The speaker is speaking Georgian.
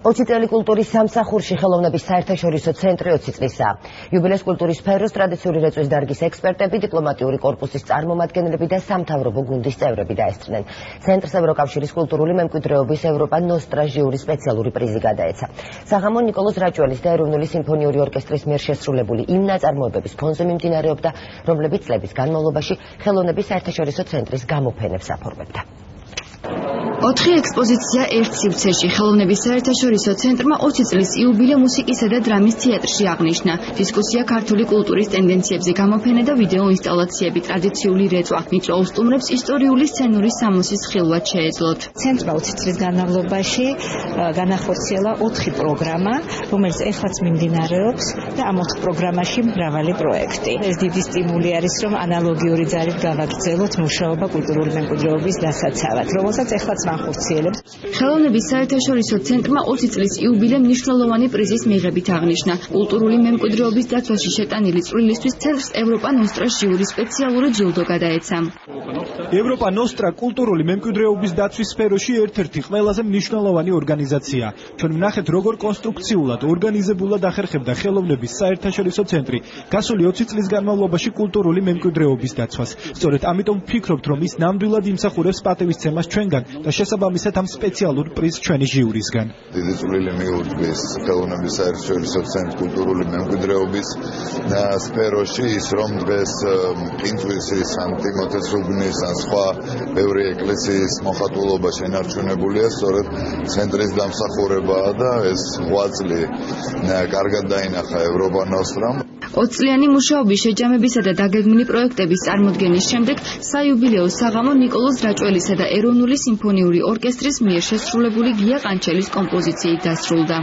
20 წელი კულტურის სამსახურში ხელოვნების საერთაშორისო ცენტრი 20 წლისაა. იუბილეს კულტურის სფეროს ტრადიციული რეწვის დარგის ექსპერტები, დიპლომატიური კორპუსის წარმომადგენლები და სამთავრობო გუნდის წევრები დაესწრნენ. ცენტრს ევროკავშირის კულტურული მემკვიდრეობის ევროპა ნოსტრა ჟიური სპეციალური პრიზი გადაეცა. საღამო ნიკოლოზ რაჭველის და ეროვნული სიმფონიური ორკესტრის მიერ შესრულებული იმ ნაწარმოებების ფონზე მიმდინარეობდა, რომლებიც წლების განმავლობაში ხელოვნების საერთაშორისო ცენტრის გამოფენებს აფორმებდა. 4 ექსპოზიცია ერთ სივრცეში ხელოვნების საერთაშორისო ცენტრმა 20 წლის იუბილე მუსიკისა და დრამის თეატრში აღნიშნა. დისკუსია ქართული კულტურის ტენდენციებზე, გამოფენა და ვიდეო ინსტალაციები, ტრადიციული რეწვა, მიკროუსტუმრებს ისტორიული სცენური სამოსის ხილვად შეეძლოთ. ცენტრმა 20 წლის განმავლობაში განახორციელა 4 პროგრამა, რომელიც ეხლაც მიმდინარეობს და ამ 4 პროგრამაში მრავალი პროექტი. ეს დიდი სტიმული არის, რომ ანალოგიური ძალით გავაგრძელოთ მუშაობა კულტურული მემკვიდრეობის დასაცავად, რომელსაც ეხლაც განხორციელებს. ხელოვნების საერთაშორისო ცენტრმა 20 წლის იუბილე მნიშვნელოვანი პრიზის მიღებით აღნიშნა. კულტურული მემკვიდრეობის დაცვაში შეტანილი წვლილისთვის ცენტრს ევროპა ნოსტრა ჟიური სპეციალური ჯილდო გადაეცა. ევროპა ნოსტრა კულტურული მემკვიდრეობის დაცვის სფეროში ერთ-ერთი ყველაზე მნიშვნელოვანი ორგანიზაცია. ჩვენ ვნახეთ, როგორ კონსტრუქციულად, ორგანიზებულად ახერხებდა ხელოვნების საერთაშორისო ცენტრი გასული 20 წლის განმავლობაში კულტურული მემკვიდრეობის დაცვას. სწორედ ამიტომ ვფიქრობთ, რომ ის ნამდვილად იმსახურებს პატივისცემას ჩვენგან და შესაბამისად ამ სპეციალურ პრიზს ჩვენი ჟიურისგან. დიდი წვლილი მიუძღვის ხელოვნების საერთაშორისო ცენტრ კულტურული მემკვიდრეობის სფეროში ის, რომ დღეს პინწვისის, ან ტიმოთე სუგნის, ან სხვა ბევრი ეკლესიის მოხატულობა შენარჩუნებულია სწორედ ცენტრის დამსახურებაა და ეს 8 წელი კარგად დაინახა ევროპა ნოსტრამ. 20 წლიანი მუშაობის შეჯამებისა და დაგეგმილი პროექტების წარმოდგენის შემდეგ საიუბილეო საღამო ნიკოლოზ რაჭველისა და ეროვნული სიმფონიური ორკესტრის მიერ შესრულებული გია ყანჩელის კომპოზიციით დასრულდა.